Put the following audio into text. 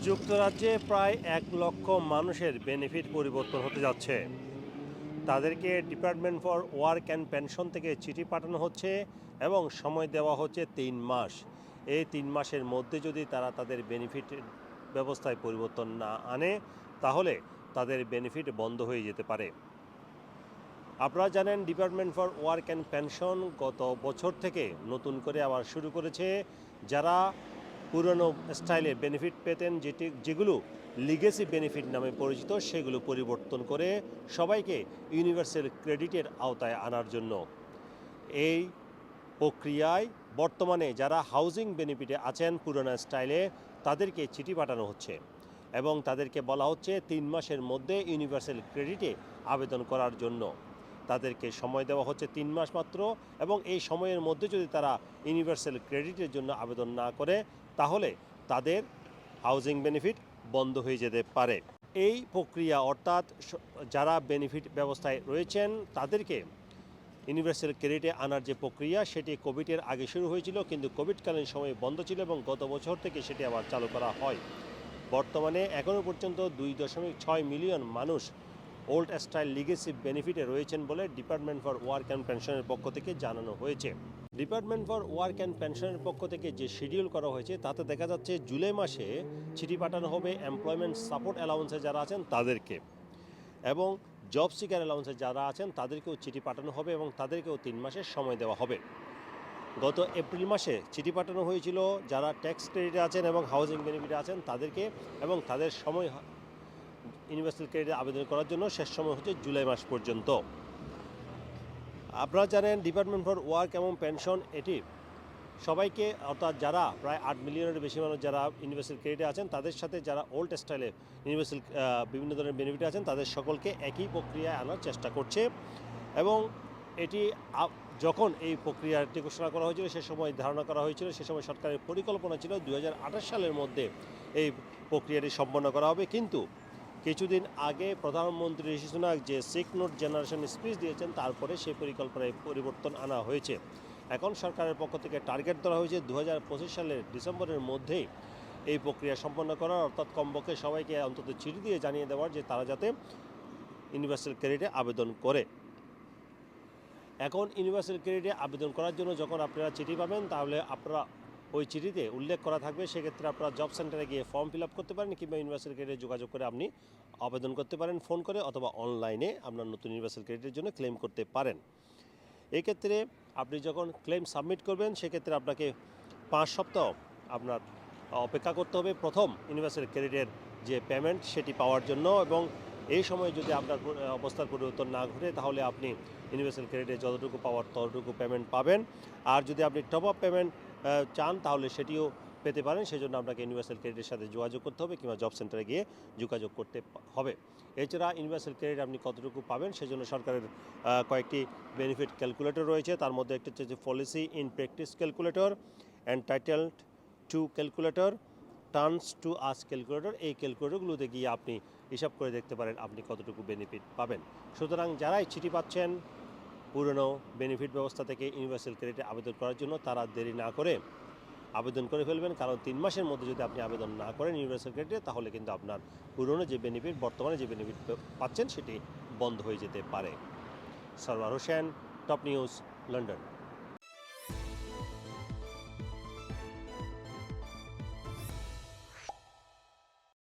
যুক্তরাজ্যে প্রায় ১ লক্ষ মানুষের বেনিফিট পরিবর্তন হতে যাচ্ছে। তাদেরকে department for work and pension থেকে চিঠি পাঠানো হচ্ছে এবং সময় দেওয়া হচ্ছে ৩ মাস। এই ৩ মাসের মধ্যে যদি তারা তাদের বেনিফিট ব্যবস্থায় পরিবর্তন না আনে, তাহলে তাদের বেনিফিট বন্ধ হয়ে যেতে পারে। আপনারা জানেন, department for work and pension গত বছর থেকে নতুন করে আবার শুরু করেছে। যারা পুরনো স্টাইলে বেনিফিট পেতেন, যেগুলো লিগেসি বেনিফিট নামে পরিচিত, সেগুলো পরিবর্তন করে সবাইকে ইউনিভার্সাল ক্রেডিটের আওতায় আনার জন্য। এই প্রক্রিয়ায় বর্তমানে যারা হাউজিং বেনিফিটে আছেন পুরনো স্টাইলে, তাদেরকে চিঠি পাঠানো হচ্ছে এবং তাদেরকে বলা হচ্ছে ৩ মাসের মধ্যে ইউনিভার্সাল ক্রেডিটে আবেদন করার জন্য। তাদেরকে সময় দেওয়া হচ্ছে ৩ মাস মাত্র, এবং এই সময়ের মধ্যে যদি তারা ইউনিভার্সাল ক্রেডিটের জন্য আবেদন না করে, তাহলে তাদের হাউজিং বেনিফিট বন্ধ হয়ে যেতে পারে। এই প্রক্রিয়া অর্থাৎ যারা বেনিফিট ব্যবস্থায় রয়েছেন তাদেরকে ইউনিভার্সাল ক্রেডিটে আনার যে প্রক্রিয়া, সেটি কোভিডের আগে শুরু হয়েছিল, কিন্তু কোভিডকালীন সময়ে বন্ধ ছিল এবং গত বছর থেকে সেটি আবার চালু করা হয়। বর্তমানে এখনও পর্যন্ত 2.6 মিলিয়ন মানুষ ওল্ড স্টাইল লিগেসি বেনিফিটে রয়েছেন বলে ডিপার্টমেন্ট ফর ওয়ার্ক অ্যান্ড পেনশনের পক্ষ থেকে জানানো হয়েছে। ডিপার্টমেন্ট ফর ওয়ার্ক অ্যান্ড পেনশনের পক্ষ থেকে যে শিডিউল করা হয়েছে, তাতে দেখা যাচ্ছে জুলাই মাসে চিঠি পাঠানো হবে এমপ্লয়মেন্ট সাপোর্ট অ্যালাউন্সে যারা আছেন তাদেরকে, এবং জব সিকার অ্যালাউন্সে যারা আছেন তাদেরকেও চিঠি পাঠানো হবে এবং তাদেরকেও 3 মাসের সময় দেওয়া হবে। গত এপ্রিল মাসে চিঠি পাঠানো হয়েছিল যারা ট্যাক্স ক্রেডিটে আছেন এবং হাউজিং বেনিফিটে আছেন তাদেরকে, এবং তাদের সময় ইউনিভার্সাল ক্রেডিটে আবেদন করার জন্য শেষ সময় হচ্ছে জুলাই মাস পর্যন্ত। আপনারা জানেন, ডিপার্টমেন্ট ফর ওয়ার্ক এবং পেনশন এটি সবাইকে, অর্থাৎ যারা প্রায় 8 মিলিয়নের বেশি মানুষ যারা ইউনিভার্সাল ক্রেডিটে আছেন, তাদের সাথে যারা ওল্ড স্টাইলে ইউনিভার্সাল বিভিন্ন ধরনের বেনিফিট আছেন, তাদের সকলকে একই প্রক্রিয়ায় আনার চেষ্টা করছে। এবং এটি যখন এই প্রক্রিয়াটি ঘোষণা করা হয়েছিল, সে সময় ধারণা করা হয়েছিল, সে সময় সরকারের পরিকল্পনা ছিল 2028 সালের মধ্যে এই প্রক্রিয়াটি সম্পন্ন করা হবে। কিন্তু কিছুদিন আগে প্রধানমন্ত্রী ঋষি সুনাক যে সিক নোট জেনারেশন স্পিচ দিয়েছেন, তারপরে সেই পরিকল্পনায় পরিবর্তন আনা হয়েছে। এখন সরকারের পক্ষ থেকে টার্গেট ধরা হয়েছে 2025 সালের ডিসেম্বরের মধ্যেই এই প্রক্রিয়া সম্পন্ন করার, অর্থাৎ কমপক্ষে সবাইকে অন্তত চিঠি দিয়ে জানিয়ে দেওয়ার যে তারা যাতে ইউনিভার্সাল ক্রেডিটে আবেদন করে। এখন ইউনিভার্সাল ক্রেডিটে আবেদন করার জন্য যখন আপনারা চিঠি পাবেন, তাহলে আপনারা ওই চিঠিতে উল্লেখ করা থাকবে। সেক্ষেত্রে আপনারা জব সেন্টারে গিয়ে ফর্ম ফিল আপ করতে পারেন, কিংবা ইউনিভার্সাল ক্রেডিটে যোগাযোগ করে আপনি আবেদন করতে পারেন ফোন করে, অথবা অনলাইনে আপনার নতুন ইউনিভার্সাল ক্রেডিটের জন্য ক্লেম করতে পারেন। এক্ষেত্রে আপনি যখন ক্লেম সাবমিট করবেন, সেক্ষেত্রে আপনাকে 5 সপ্তাহ আপনার অপেক্ষা করতে হবে প্রথম ইউনিভার্সাল ক্রেডিটের যে পেমেন্ট সেটি পাওয়ার জন্য। এবং এই সময় যদি আপনার অবস্থার পরিবর্তন না ঘটে, তাহলে আপনি ইউনিভার্সাল ক্রেডিটে যতটুকু পাওয়ার ততটুকু পেমেন্ট পাবেন। আর যদি আপনি টপ আপ পেমেন্ট চান, তাহলে সেটিও পেতে পারেন। সেজন্য আপনাকে ইউনিভার্সাল ক্রেডিটের সাথে যোগাযোগ করতে হবে, কিংবা জব সেন্টারে গিয়ে যোগাযোগ করতে হবে। এছাড়া ইউনিভার্সাল ক্রেডিট আপনি কতটুকু পাবেন, সেজন্য সরকারের কয়েকটি বেনিফিট ক্যালকুলেটর রয়েছে। তার মধ্যে একটি হচ্ছে policy in practice calculator, entitled to calculator, turns to us calculator. এই ক্যালকুলেটরগুলোতে গিয়ে আপনি হিসাব করে দেখতে পারেন আপনি কতটুকু বেনিফিট পাবেন। সুতরাং যারাই চিঠি পাচ্ছেন পুরনো বেনিফিট ব্যবস্থা থেকে ইউনিভার্সাল ক্রেডিটে আবেদন করার জন্য, তারা দেরি না করে আবেদন করে ফেলবেন। কারণ 3 মাসের মধ্যে যদি আপনি আবেদন না করেন ইউনিভার্সাল ক্রেডিটে, তাহলে কিন্তু আপনার পুরনো যে বেনিফিট, বর্তমানে যে বেনিফিট পাচ্ছেন, সেটি বন্ধ হয়ে যেতে পারে। Sarwar Hossain, top news, London.